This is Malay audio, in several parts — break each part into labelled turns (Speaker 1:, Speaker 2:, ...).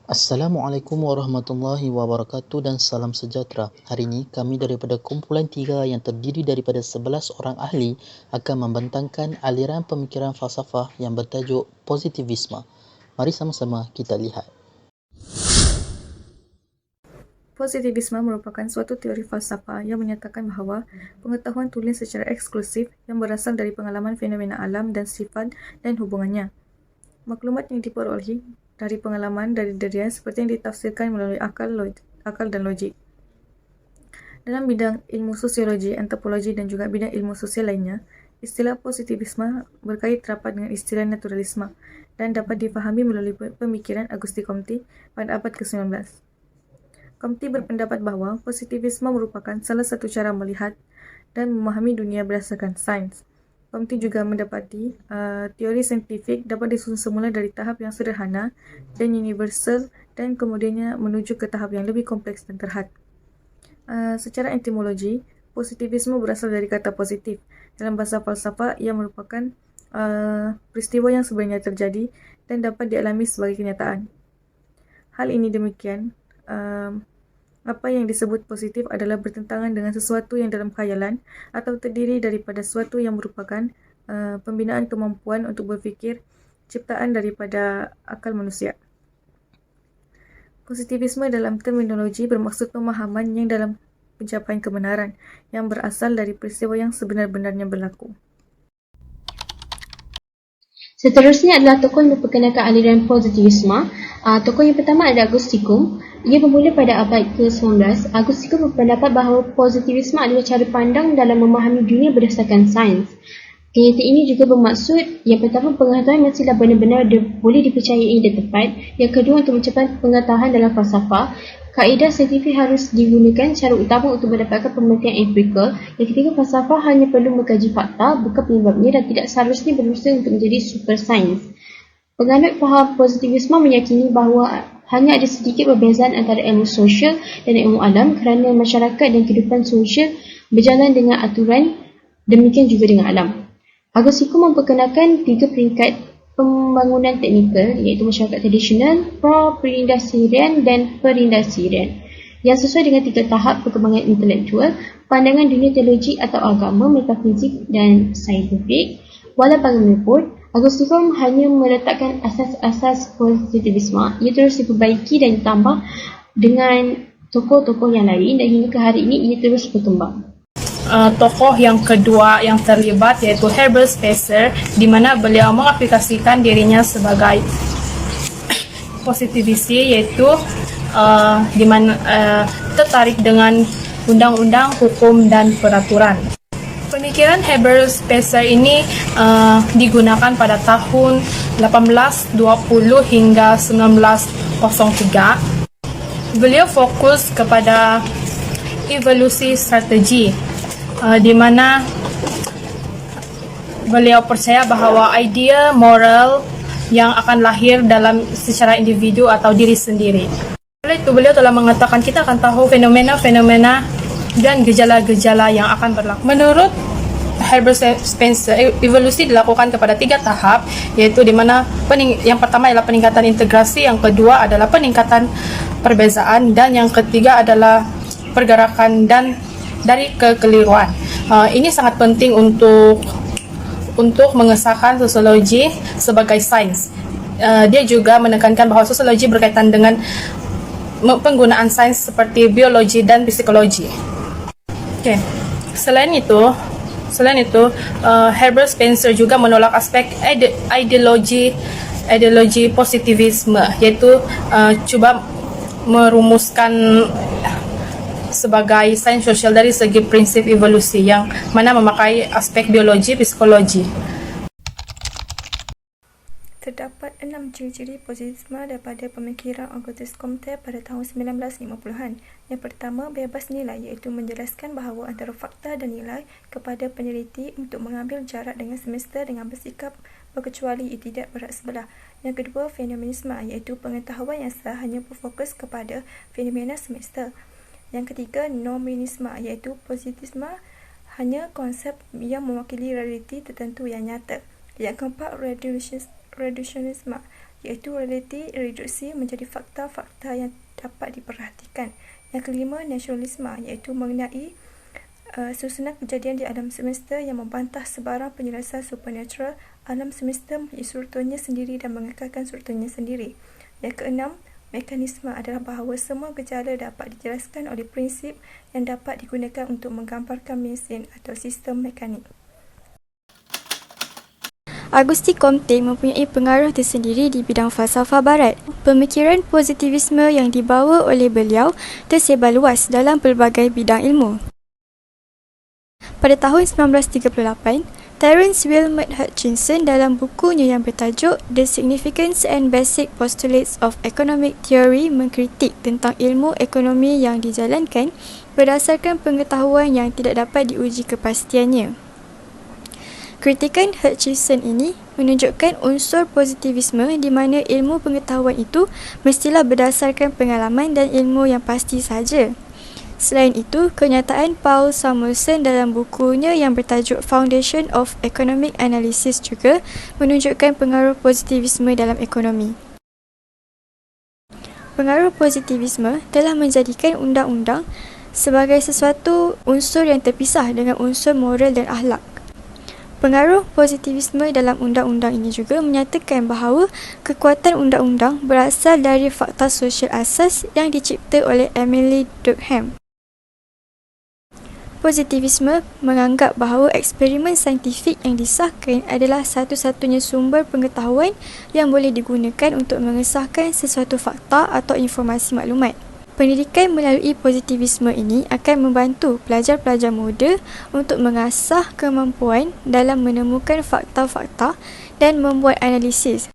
Speaker 1: Assalamualaikum warahmatullahi wabarakatuh dan salam sejahtera. Hari ini kami daripada kumpulan 3 yang terdiri daripada 11 orang ahli akan membentangkan aliran pemikiran falsafah yang bertajuk positivisme. Mari sama-sama kita lihat.
Speaker 2: Positivisme merupakan suatu teori falsafah yang menyatakan bahawa pengetahuan tulen secara eksklusif yang berasal dari pengalaman fenomena alam dan sifat dan hubungannya. Maklumat yang diperolehi dari pengalaman dari dirinya seperti yang ditafsirkan melalui akal dan logik. Dalam bidang ilmu sosiologi, antropologi dan juga bidang ilmu sosial lainnya, istilah positivisme berkait rapat dengan istilah naturalisme dan dapat difahami melalui pemikiran Auguste Comte pada abad ke-19. Comte berpendapat bahawa positivisme merupakan salah satu cara melihat dan memahami dunia berdasarkan sains. Comte juga mendapati teori saintifik dapat disusun semula dari tahap yang sederhana dan universal dan kemudiannya menuju ke tahap yang lebih kompleks dan terhad. Secara etimologi, positivisme berasal dari kata positif dalam bahasa falsafah yang merupakan peristiwa yang sebenarnya terjadi dan dapat dialami sebagai kenyataan. Hal ini demikian, apa yang disebut positif adalah bertentangan dengan sesuatu yang dalam khayalan atau terdiri daripada sesuatu yang merupakan pembinaan kemampuan untuk berfikir, ciptaan daripada akal manusia. Positivisme dalam terminologi bermaksud pemahaman yang dalam pencapaian kebenaran yang berasal dari peristiwa yang sebenar-benarnya berlaku.
Speaker 3: Seterusnya adalah tokoh yang memperkenalkan aliran positivisme. Tokoh yang pertama adalah Auguste Comte. Ia bermula pada abad ke-19. Auguste Comte berpendapat bahawa positivisme adalah cara pandang dalam memahami dunia berdasarkan sains. Kenyataan ini juga bermaksud yang pertama, pengetahuan mestilah benar-benar boleh dipercayai dan tepat. Yang kedua, untuk mencapai pengetahuan dalam falsafah, kaedah saintifik harus digunakan secara utama untuk mendapatkan pembuktian empirikal. Yang ketiga, falsafah hanya perlu mengkaji fakta, bukan penyebabnya, dan tidak seharusnya berusaha untuk menjadi super sains. Penganut faham positivisme meyakini bahawa hanya ada sedikit perbezaan antara ilmu sosial dan ilmu alam kerana masyarakat dan kehidupan sosial berjalan dengan aturan, demikian juga dengan alam. Auguste Comte memperkenalkan 3 peringkat pembangunan teknikal, iaitu masyarakat tradisional, pra-perindustrian dan perindustrian, yang sesuai dengan 3 tahap perkembangan intelektual, pandangan dunia teologi atau agama, metafizik dan saintifik. Walau bagaimanapun, Auguste Comte hanya meletakkan asas-asas positivisme. Ia terus diperbaiki dan ditambah dengan tokoh-tokoh yang lain dan hingga ke hari ini ia terus berkembang.
Speaker 4: Tokoh yang kedua yang terlibat iaitu Herbert Spencer, di mana beliau mengaplikasikan dirinya sebagai positivisi, iaitu di mana tertarik dengan undang-undang, hukum dan peraturan. Pemikiran Herbert Spencer ini digunakan pada tahun 1820 hingga 1903. Beliau fokus kepada evolusi strategi, di mana beliau percaya bahawa idea moral yang akan lahir dalam secara individu atau diri sendiri. Oleh itu, beliau telah mengatakan kita akan tahu fenomena-fenomena dan gejala-gejala yang akan berlaku. Menurut Herbert Spencer, evolusi dilakukan kepada 3 tahap, yaitu di mana yang pertama adalah peningkatan integrasi, yang kedua adalah peningkatan perbezaan, dan yang ketiga adalah pergerakan dan dari kekeliruan. Ini sangat penting untuk mengesahkan sosiologi sebagai sains. Dia juga menekankan bahawa sosiologi berkaitan dengan penggunaan sains seperti biologi dan psikologi. Selain itu, Herbert Spencer juga menolak aspek ideologi positivisme, yaitu cuba merumuskan sebagai sains sosial dari segi prinsip evolusi yang mana memakai aspek biologi, psikologi.
Speaker 2: Terdapat 6 ciri-ciri positivisme daripada pemikiran Auguste Comte pada tahun 1950-an. Yang pertama, bebas nilai, iaitu menjelaskan bahawa antara fakta dan nilai kepada peneliti untuk mengambil jarak dengan semesta dengan bersikap berkecuali ia tidak berat sebelah. Yang kedua, fenomenisme, iaitu pengetahuan yang sah hanya berfokus kepada fenomena semesta. Yang ketiga, nominalisme, iaitu positivisme hanya konsep yang mewakili realiti tertentu yang nyata. Yang keempat, reductionisme, iaitu realiti reduksi menjadi fakta-fakta yang dapat diperhatikan. Yang kelima, naturalisme, iaitu mengenai susunan kejadian di alam semesta yang membantah sebarang penjelasan supernatural. Alam semesta mempunyai strukturnya sendiri dan mengekalkan strukturnya sendiri. Yang keenam, mekanisme adalah bahawa semua gejala dapat dijelaskan oleh prinsip yang dapat digunakan untuk menggambarkan mesin atau sistem mekanik.
Speaker 5: Auguste Comte mempunyai pengaruh tersendiri di bidang falsafah barat. Pemikiran positivisme yang dibawa oleh beliau tersebar luas dalam pelbagai bidang ilmu. Pada tahun 1938, Terence Wilmot Hutchinson dalam bukunya yang bertajuk The Significance and Basic Postulates of Economic Theory mengkritik tentang ilmu ekonomi yang dijalankan berdasarkan pengetahuan yang tidak dapat diuji kepastiannya. Kritikan Hutchinson ini menunjukkan unsur positivisme di mana ilmu pengetahuan itu mestilah berdasarkan pengalaman dan ilmu yang pasti sahaja. Selain itu, kenyataan Paul Samuelson dalam bukunya yang bertajuk Foundation of Economic Analysis juga menunjukkan pengaruh positivisme dalam ekonomi. Pengaruh positivisme telah menjadikan undang-undang sebagai sesuatu unsur yang terpisah dengan unsur moral dan akhlak. Pengaruh positivisme dalam undang-undang ini juga menyatakan bahawa kekuatan undang-undang berasal dari fakta sosial asas yang dicipta oleh Emily Durkheim. Positivisme menganggap bahawa eksperimen saintifik yang disahkan adalah satu-satunya sumber pengetahuan yang boleh digunakan untuk mengesahkan sesuatu fakta atau informasi maklumat. Pendidikan melalui positivisme ini akan membantu pelajar-pelajar muda untuk mengasah kemampuan dalam menemukan fakta-fakta dan membuat analisis.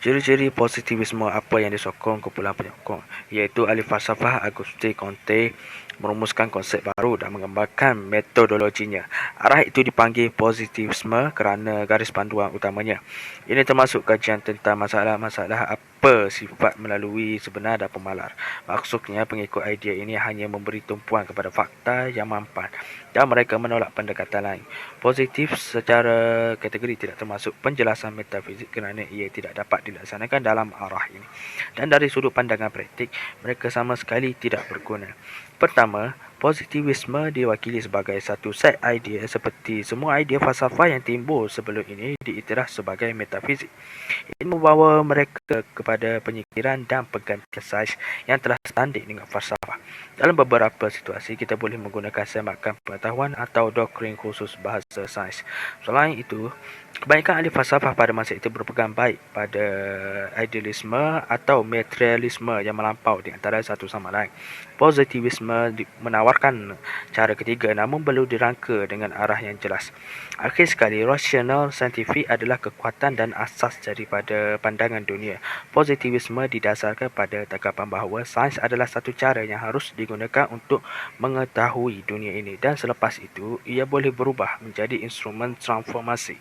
Speaker 6: Ciri-ciri positivisme apa yang disokong kumpulan penyokong, iaitu ahli falsafah Auguste Comte merumuskan konsep baru dan mengembangkan metodologinya. Arah itu dipanggil positivisme kerana garis panduan utamanya. Ini termasuk kajian tentang masalah-masalah apa sifat melalui sebenar dan pemalar. Maksudnya pengikut idea ini hanya memberi tumpuan kepada fakta yang mampan dan mereka menolak pendekatan lain. Positif secara kategori tidak termasuk penjelasan metafizik kerana ia tidak dapat dilaksanakan dalam arah ini. Dan dari sudut pandangan praktik, mereka sama sekali tidak berguna. Pertama, positivisme diwakili sebagai satu set idea seperti semua idea falsafah yang timbul sebelum ini diiktiraf sebagai metafizik. Ini membawa mereka kepada penyikiran dan penggantian sains yang telah standing dengan falsafah. Dalam beberapa situasi, kita boleh menggunakan semakan pengetahuan atau doktrin khusus bahasa sains. Selain itu, kebanyakan ahli falsafah pada masa itu berpegang baik pada idealisme atau materialisme yang melampau di antara satu sama lain. Positivisme menawarkan cara ketiga namun perlu dirangka dengan arah yang jelas. Akhir sekali, rasional saintifik adalah kekuatan dan asas daripada pandangan dunia. Positivisme didasarkan pada tanggapan bahawa sains adalah satu cara yang harus digunakan untuk mengetahui dunia ini dan selepas itu ia boleh berubah menjadi instrumen transformasi.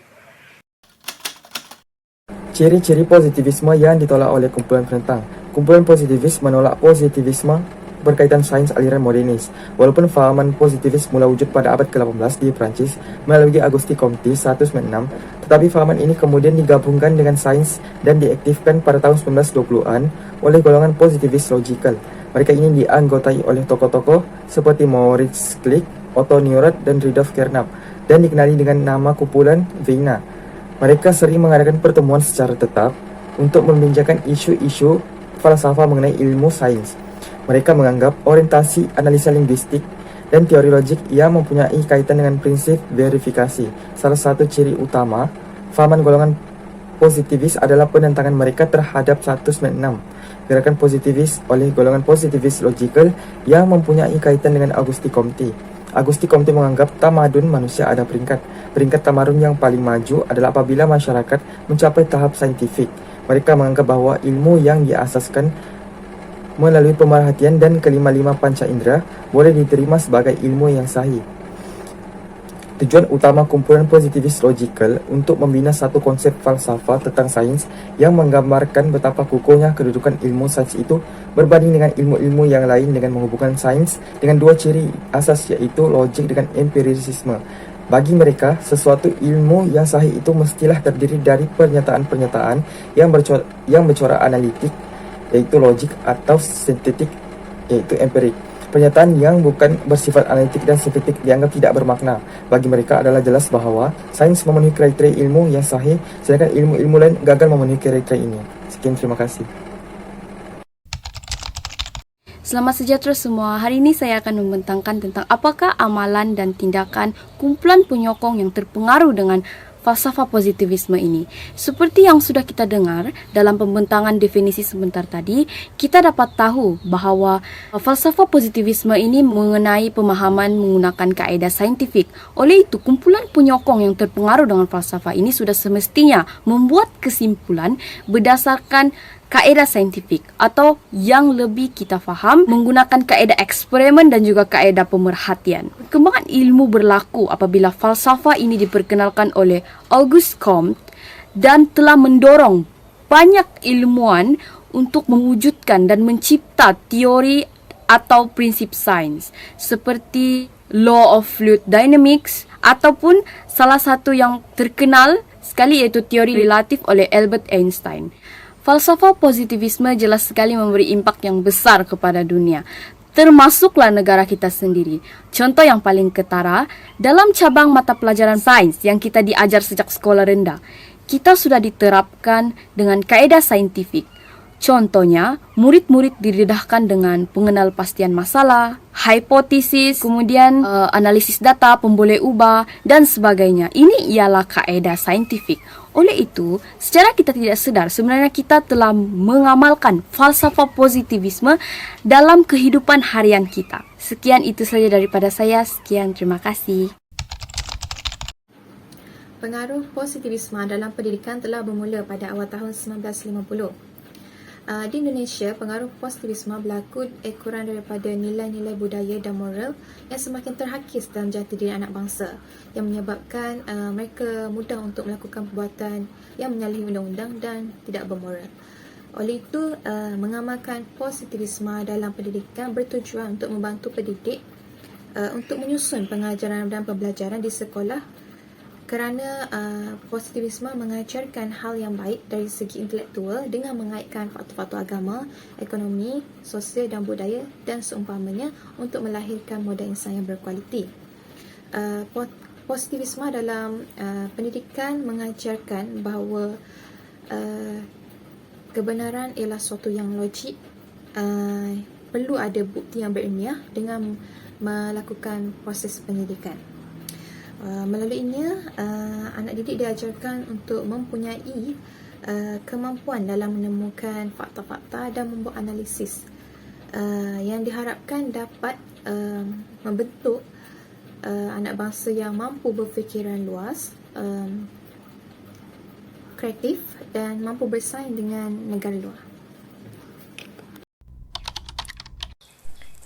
Speaker 7: Ciri-ciri positivisme yang ditolak oleh kumpulan penentang. Kumpulan positivis menolak positivisme berkaitan sains aliran modernis. Walaupun fahaman positivis mula wujud pada abad ke-18 di Perancis melalui Auguste Comte 1996, tetapi fahaman ini kemudian digabungkan dengan sains dan diaktifkan pada tahun 1920-an oleh golongan positivis logical. Mereka ini dianggotai oleh tokoh-tokoh seperti Maurice Click, Otto Neurath dan Rudolf Carnap dan dikenali dengan nama kumpulan Vienna. Mereka sering mengadakan pertemuan secara tetap untuk membincangkan isu-isu falsafah mengenai ilmu sains. Mereka menganggap orientasi analisa linguistik dan teori logik yang mempunyai kaitan dengan prinsip verifikasi. Salah satu ciri utama fahaman golongan positivis adalah penentangan mereka terhadap 196 gerakan positivis oleh golongan positivis logical yang mempunyai kaitan dengan Auguste Comte. Auguste Comte menganggap tamadun manusia ada peringkat. Peringkat tamadun yang paling maju adalah apabila masyarakat mencapai tahap saintifik. Mereka menganggap bahawa ilmu yang diasaskan melalui pemerhatian dan kelima-lima panca indera boleh diterima sebagai ilmu yang sahih. Tujuan utama kumpulan positivis logical untuk membina satu konsep falsafah tentang sains yang menggambarkan betapa kukuhnya kedudukan ilmu sains itu berbanding dengan ilmu-ilmu yang lain dengan menghubungkan sains dengan dua ciri asas iaitu logik dengan empirisisme. Bagi mereka, sesuatu ilmu yang sahih itu mestilah terdiri dari pernyataan-pernyataan yang bercorak analitik, iaitu logik, atau sintetik, iaitu empirik. Pernyataan yang bukan bersifat analitik dan sintetik dianggap tidak bermakna. Bagi mereka adalah jelas bahawa sains memenuhi kriteria ilmu yang sahih, sedangkan ilmu-ilmu lain gagal memenuhi kriteria ini. Sekian, terima kasih.
Speaker 8: Selamat sejahtera semua. Hari ini saya akan membentangkan tentang apakah amalan dan tindakan kumpulan penyokong yang terpengaruh dengan falsafah positivisme ini. Seperti yang sudah kita dengar dalam pembentangan definisi sebentar tadi, kita dapat tahu bahawa falsafah positivisme ini mengenai pemahaman menggunakan kaedah saintifik. Oleh itu, kumpulan penyokong yang terpengaruh dengan falsafah ini sudah semestinya membuat kesimpulan berdasarkan kaedah saintifik atau yang lebih kita faham menggunakan kaedah eksperimen dan juga kaedah pemerhatian. Perkembangan ilmu berlaku apabila falsafah ini diperkenalkan oleh Auguste Comte dan telah mendorong banyak ilmuwan untuk mewujudkan dan mencipta teori atau prinsip sains seperti Law of Fluid Dynamics ataupun salah satu yang terkenal sekali iaitu teori relatif oleh Albert Einstein. Falsafah positivisme jelas sekali memberi impak yang besar kepada dunia, termasuklah negara kita sendiri. Contoh yang paling ketara, dalam cabang mata pelajaran sains yang kita diajar sejak sekolah rendah, kita sudah diterapkan dengan kaedah saintifik. Contohnya, murid-murid didedahkan dengan pengenalpastian masalah, hipotesis, kemudian analisis data, pemboleh ubah, dan sebagainya. Ini ialah kaedah saintifik. Oleh itu, secara kita tidak sedar, sebenarnya kita telah mengamalkan falsafah positivisme dalam kehidupan harian kita. Sekian itu saja daripada saya. Sekian, terima kasih.
Speaker 2: Pengaruh positivisme dalam pendidikan telah bermula pada awal tahun 1950. Di Indonesia, pengaruh positivisme berlaku kurang daripada nilai-nilai budaya dan moral yang semakin terhakis dalam jati diri anak bangsa, yang menyebabkan mereka mudah untuk melakukan perbuatan yang menyalahi undang-undang dan tidak bermoral. Oleh itu, mengamalkan positivisme dalam pendidikan bertujuan untuk membantu pendidik untuk menyusun pengajaran dan pembelajaran di sekolah, kerana positivisme mengajarkan hal yang baik dari segi intelektual dengan mengaitkan faktor-faktor agama, ekonomi, sosial dan budaya dan seumpamanya untuk melahirkan model insan yang berkualiti. Positivisme dalam pendidikan mengajarkan bahawa kebenaran ialah suatu yang logik, perlu ada bukti yang berilmiah dengan melakukan proses pendidikan. Melaluinya, anak didik diajarkan untuk mempunyai kemampuan dalam menemukan fakta-fakta dan membuat analisis yang diharapkan dapat membentuk anak bangsa yang mampu berfikiran luas, kreatif dan mampu bersaing dengan negara luar.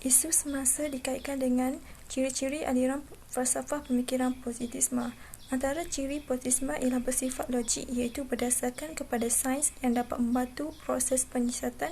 Speaker 5: Isu semasa dikaitkan dengan ciri-ciri aliran falsafah pemikiran positivisme. Antara ciri positivisme ialah bersifat logik, iaitu berdasarkan kepada sains yang dapat membantu proses penyiasatan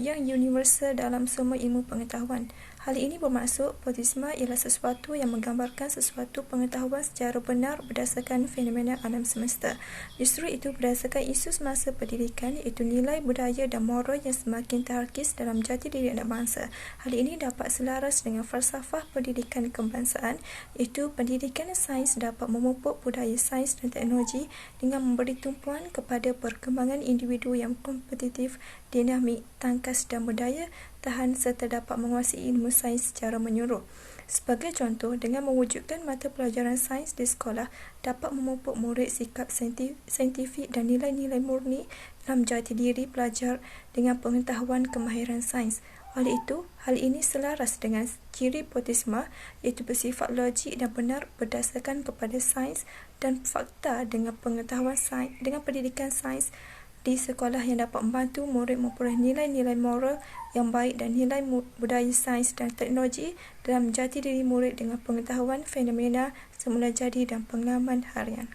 Speaker 5: yang universal dalam semua ilmu pengetahuan. Hal ini bermaksud positivisme ialah sesuatu yang menggambarkan sesuatu pengetahuan secara benar berdasarkan fenomena alam semesta. Justru itu, berdasarkan isu semasa pendidikan, iaitu nilai budaya dan moral yang semakin terhakis dalam jati diri anak bangsa. Hal ini dapat selaras dengan falsafah pendidikan kebangsaan, iaitu pendidikan sains dapat memupuk budaya sains dan teknologi dengan memberi tumpuan kepada perkembangan individu yang kompetitif, dinamik, tangkas dan berdaya tahan serta dapat menguasai ilmu sains secara menyeluruh. Sebagai contoh, dengan mewujudkan mata pelajaran sains di sekolah dapat memupuk murid sikap saintifik dan nilai-nilai murni dalam jati diri pelajar dengan pengetahuan kemahiran sains. Oleh itu, hal ini selaras dengan ciri positivisme, iaitu bersifat logik dan benar berdasarkan kepada sains dan fakta dengan pengetahuan sains, dengan pendidikan sains di sekolah yang dapat membantu murid memperoleh nilai-nilai moral yang baik dan nilai budaya sains dan teknologi dalam jati diri murid dengan pengetahuan fenomena semula jadi dan pengalaman harian.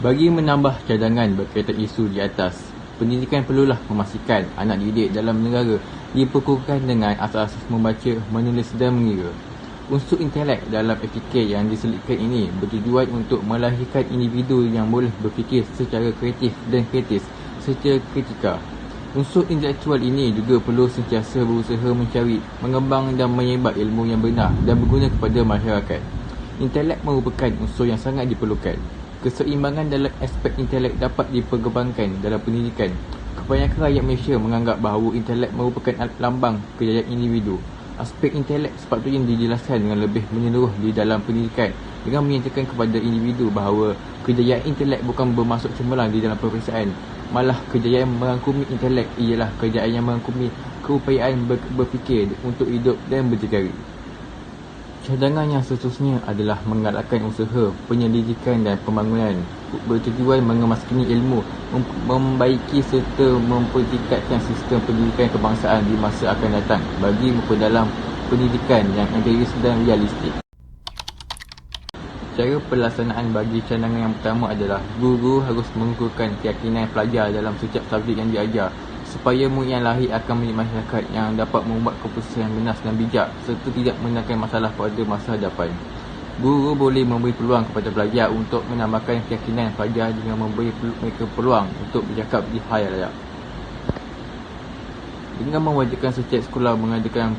Speaker 9: Bagi menambah cadangan berkaitan isu di atas, pendidikan perlulah memastikan anak didik dalam negara diperkukuhkan dengan asas-asas membaca, menulis dan mengira. Unsur intelek dalam FKK yang diselipkan ini bertujuan untuk melahirkan individu yang boleh berfikir secara kreatif dan kritis secara kritikal. Unsur intelektual ini juga perlu sentiasa berusaha mencari, mengembang dan menyebar ilmu yang benar dan berguna kepada masyarakat. Intelek merupakan unsur yang sangat diperlukan. Keseimbangan dalam aspek intelek dapat diperkembangkan dalam pendidikan. Kebanyakan rakyat Malaysia menganggap bahawa intelek merupakan lambang kejayaan individu. Aspek intelek sepatutnya dijelaskan dengan lebih menyeluruh di dalam pendidikan dengan menyatakan kepada individu bahawa kejayaan intelek bukan bermaksud cemerlang di dalam peperiksaan. Malah kejayaan merangkumi intelek ialah kejayaan yang merangkumi keupayaan berfikir untuk hidup dan berdikari. Cadangan yang seterusnya adalah menggalakkan usaha penyelidikan dan pembangunan bertujuan mengemaskini ilmu, membaiki serta mempertingkatkan sistem pendidikan kebangsaan di masa akan datang bagi memperdalam pendidikan yang empiris dan realistik. Cara pelaksanaan bagi cadangan yang pertama adalah guru harus mengukuhkan keyakinan pelajar dalam setiap subjek yang diajar supaya murid yang lahir akan menjadi masyarakat yang dapat membuat keputusan yang benar dan bijak serta tidak menangkan masalah pada masa hadapan. Guru boleh memberi peluang kepada pelajar untuk menambahkan keyakinan pelajar dengan memberi mereka peluang untuk bercakap di hal layak. Dengan mewajibkan setiap sekolah mengadakan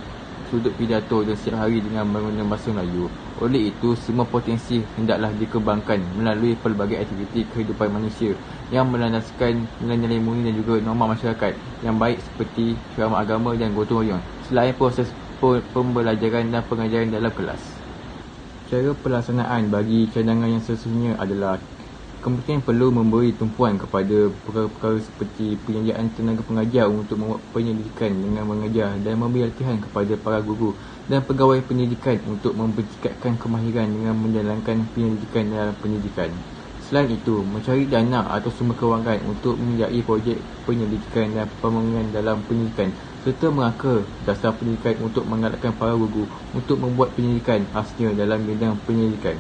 Speaker 9: sudut pidato dan setiap hari dengan menggunakan bahasa Melayu. Oleh itu, semua potensi hendaklah dikembangkan melalui pelbagai aktiviti kehidupan manusia yang melandaskan nilai-nilai murni dan juga norma masyarakat yang baik seperti ceramah agama dan gotong royong selain proses pembelajaran dan pengajaran dalam kelas. Cara pelaksanaan bagi cadangan yang sesungguhnya adalah kementerian perlu memberi tumpuan kepada perkara-perkara seperti penyediaan tenaga pengajar untuk membuat penyelidikan dengan mengajar dan memberi latihan kepada para guru dan pegawai pendidikan untuk mempertingkatkan kemahiran dengan menjalankan penyelidikan dalam pendidikan. Selain itu, mencari dana atau sumber kewangan untuk menyertai projek penyelidikan dan pembangunan dalam pendidikan serta merangka dasar pendidikan untuk menggalakkan para guru untuk membuat penyelidikan khasnya dalam bidang penyelidikan.